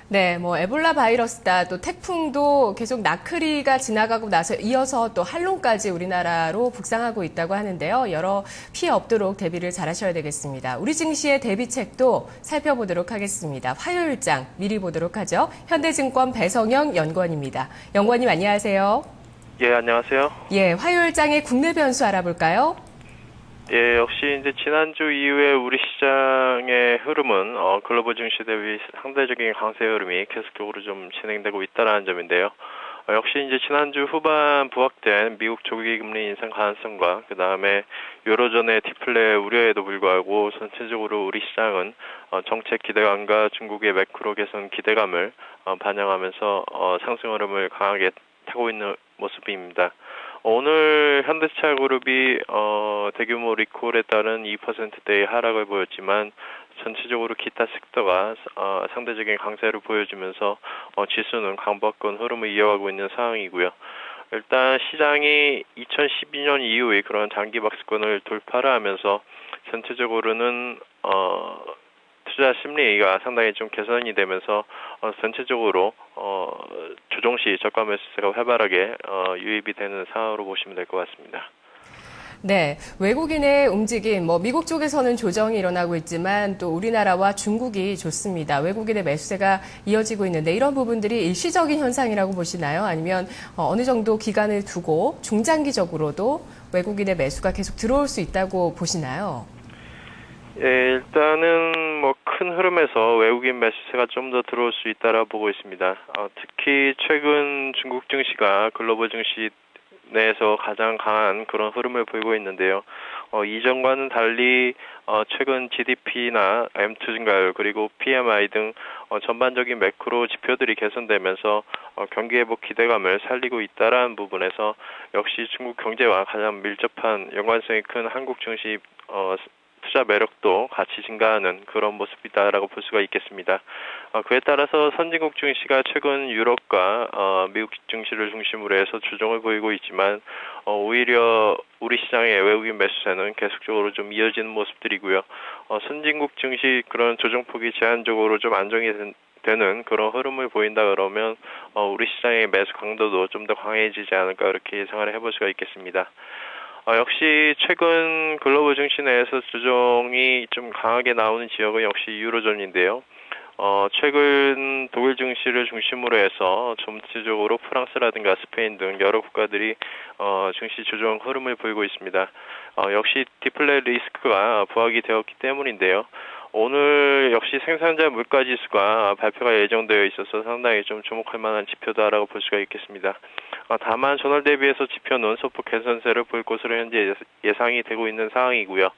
네, 뭐 에볼라 바이러스다, 또 태풍도 계속 나크리가 지나가고 나서 이어서 또 한론까지 우리나라로 북상하고 있다고 하는데요. 여러 피해 없도록 대비를 잘 하셔야 되겠습니다. 우리 증시의 대비책도 살펴보도록 하겠습니다. 화요일장 미리 보도록 하죠. 현대증권 배성영 연구원입니다. 연구원님 안녕하세요. 예, 안녕하세요. 예, 화요일장의 국내 변수 알아볼까요? 예, 역시 이제 지난주 이후에 우리 시장의 흐름은 글로벌 증시 대비 상대적인 강세 흐름이 계속적으로 좀 진행되고 있다는 점인데요. 역시 이제 지난주 후반 부각된 미국 조기 금리 인상 가능성과 그 다음에 유로존의 디플레 우려에도 불구하고 전체적으로 우리 시장은 정책 기대감과 중국의 매크로 개선 기대감을 반영하면서 상승 흐름을 강하게 타고 있는 모습입니다. 오늘 현대차그룹이 대규모 리콜에 따른 2%대의 하락을 보였지만 전체적으로 기타 섹터가 상대적인 강세를 보여주면서 지수는 강보권 흐름을 이어가고 있는 상황이고요. 일단 시장이 2012년 이후에 그런 장기 박스권을 돌파를 하면서 전체적으로는 투자 심리가 상당히 좀 개선이 되면서 전체적으로 조정시 저가 매수세가 활발하게 유입이 되는 상황으로 보시면 될 것 같습니다. 네, 외국인의 움직임, 미국 쪽에서는 조정이 일어나고 있지만 또 우리나라와 중국이 좋습니다. 외국인의 매수세가 이어지고 있는데 이런 부분들이 일시적인 현상이라고 보시나요? 아니면 어느 정도 기간을 두고 중장기적으로도 외국인의 매수가 계속 들어올 수 있다고 보시나요? 예, 일단은 큰 흐름에서 외국인 매수세가 좀 더 들어올 수 있다라 보고 있습니다. 특히 최근 중국 증시가 글로벌 증시 내에서 가장 강한 그런 흐름을 보이고 있는데요. 이전과는 달리 최근 GDP나 M2 증가율 그리고 PMI 등 전반적인 매크로 지표들이 개선되면서 경기 회복 기대감을 살리고 있다라는 부분에서 역시 중국 경제와 가장 밀접한 연관성이 큰 한국 증시 투자 매력도 같이 증가하는 그런 모습이다라고 볼 수가 있겠습니다. 그에 따라서 선진국 증시가 최근 유럽과 미국 증시를 중심으로 해서 조정을 보이고 있지만 오히려 우리 시장의 외국인 매수세는 계속적으로 좀 이어지는 모습들이고요. 선진국 증시 그런 조정폭이 제한적으로 좀 안정이 되는 그런 흐름을 보인다 그러면 우리 시장의 매수 강도도 좀 더 강해지지 않을까 그렇게 예상을 해볼 수가 있겠습니다. 역시 최근 글로벌 증시 내에서 조정이 좀 강하게 나오는 지역은 역시 유로존인데요. 최근 독일 증시를 중심으로 해서 전체적으로 프랑스라든가 스페인 등 여러 국가들이 증시 조정 흐름을 보이고 있습니다. 역시 디플레 리스크가 부각이 되었기 때문인데요. 오늘 역시 생산자 물가 지수가 발표가 예정되어 있어서 상당히 좀 주목할 만한 지표다라고 볼 수가 있겠습니다. 다만 전월 대비해서 지표는 소폭 개선세를 보일 것으로 현재 예상이 되고 있는 상황이고요.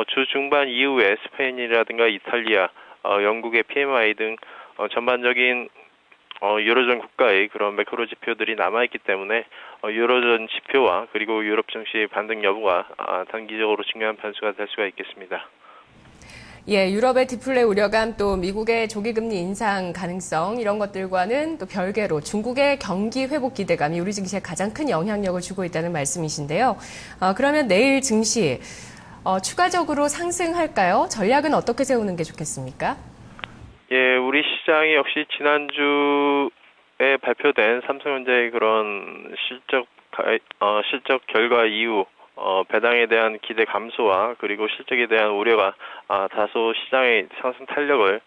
주 중반 이후에 스페인이라든가 이탈리아, 영국의 PMI 등 전반적인 유로존 국가의 그런 매크로 지표들이 남아있기 때문에 유로존 지표와 그리고 유럽 증시의 반등 여부가 단기적으로 중요한 변수가 될 수가 있겠습니다. 예, 유럽의 디플레 우려감 또 미국의 조기금리 인상 가능성 이런 것들과는 또 별개로 중국의 경기 회복 기대감이 우리 증시에 가장 큰 영향력을 주고 있다는 말씀이신데요. 그러면 내일 증시 추가적으로 상승할까요? 전략은 어떻게 세우는 게 좋겠습니까? 예, 우리 시장이 역시 지난주에 발표된 삼성전자의 그런 실적 결과 이후 배당에 대한 기대 감소와 그리고 실적에 대한 우려가 다소 시장의 상승 탄력을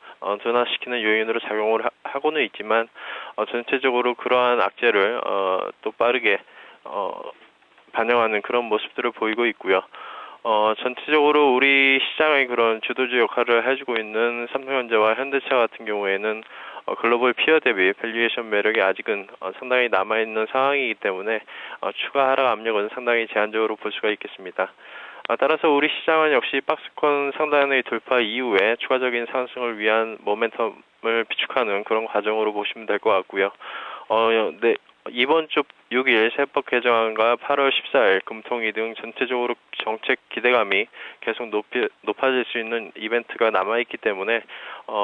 둔화시키는 요인으로 작용을 하고는 있지만 전체적으로 그러한 악재를 또 빠르게 반영하는 그런 모습들을 보이고 있고요. 전체적으로 우리 시장의 그런 주도주 역할을 해주고 있는 삼성전자와 현대차 같은 경우에는 글로벌 피어 대비 밸류에이션 매력이 아직은 상당히 남아있는 상황이기 때문에 추가 하락 압력은 상당히 제한적으로 볼 수가 있겠습니다. 따라서 우리 시장은 역시 박스권 상단의 돌파 이후에 추가적인 상승을 위한 모멘텀을 비축하는 그런 과정으로 보시면 될 것 같고요. 네, 이번 주 6일 세법 개정안과 8월 14일 금통위 등 전체적으로 정책 기대감이 계속 높아질 수 있는 이벤트가 남아있기 때문에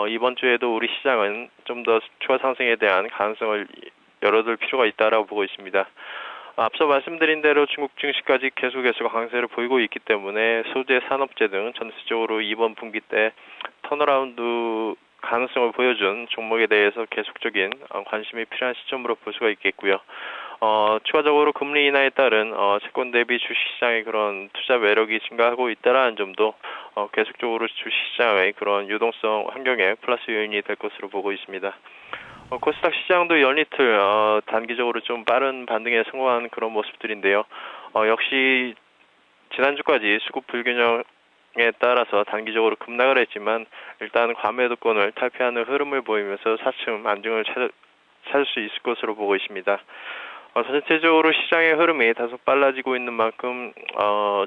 이번 주에도 우리 시장은 좀 더 추가 상승에 대한 가능성을 열어둘 필요가 있다고 보고 있습니다. 앞서 말씀드린 대로 중국 증시까지 계속해서 강세를 보이고 있기 때문에 소재, 산업재 등 전체적으로 이번 분기 때 턴어라운드 가능성을 보여준 종목에 대해서 계속적인 관심이 필요한 시점으로 볼 수가 있겠고요. 추가적으로 금리 인하에 따른 채권 대비 주식시장의 그런 투자 매력이 증가하고 있다라는 점도 계속적으로 주식시장의 그런 유동성 환경에 플러스 요인이 될 것으로 보고 있습니다. 코스닥 시장도 연이틀 단기적으로 좀 빠른 반등에 성공한 그런 모습들인데요. 역시 지난주까지 수급 불균형에 따라서 단기적으로 급락을 했지만 일단 과매도권을 탈피하는 흐름을 보이면서 차츰 안정을 찾을 수 있을 것으로 보고 있습니다. 전체적으로 시장의 흐름이 다소 빨라지고 있는 만큼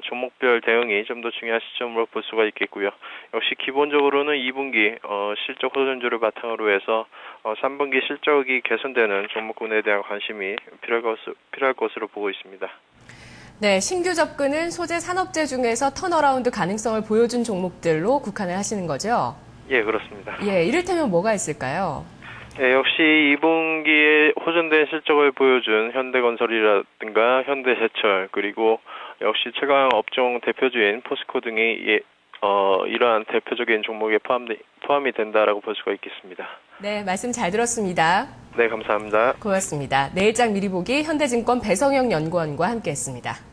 종목별 대응이 좀 더 중요한 시점으로 볼 수가 있겠고요. 역시 기본적으로는 2분기 실적 호전주를 바탕으로 해서 3분기 실적이 개선되는 종목군에 대한 관심이 필요할 것으로 보고 있습니다. 네, 신규 접근은 소재 산업재 중에서 턴어라운드 가능성을 보여준 종목들로 국한을 하시는 거죠? 예, 그렇습니다. 예, 이를테면 뭐가 있을까요? 네, 역시 2분기에 호전된 실적을 보여준 현대건설이라든가 현대제철 그리고 역시 최강 업종 대표주인 포스코 등이 이러한 대표적인 종목에 포함이 된다라고 볼 수가 있겠습니다. 네, 말씀 잘 들었습니다. 네, 감사합니다. 고맙습니다. 내일장 미리 보기 현대증권 배성영 연구원과 함께했습니다.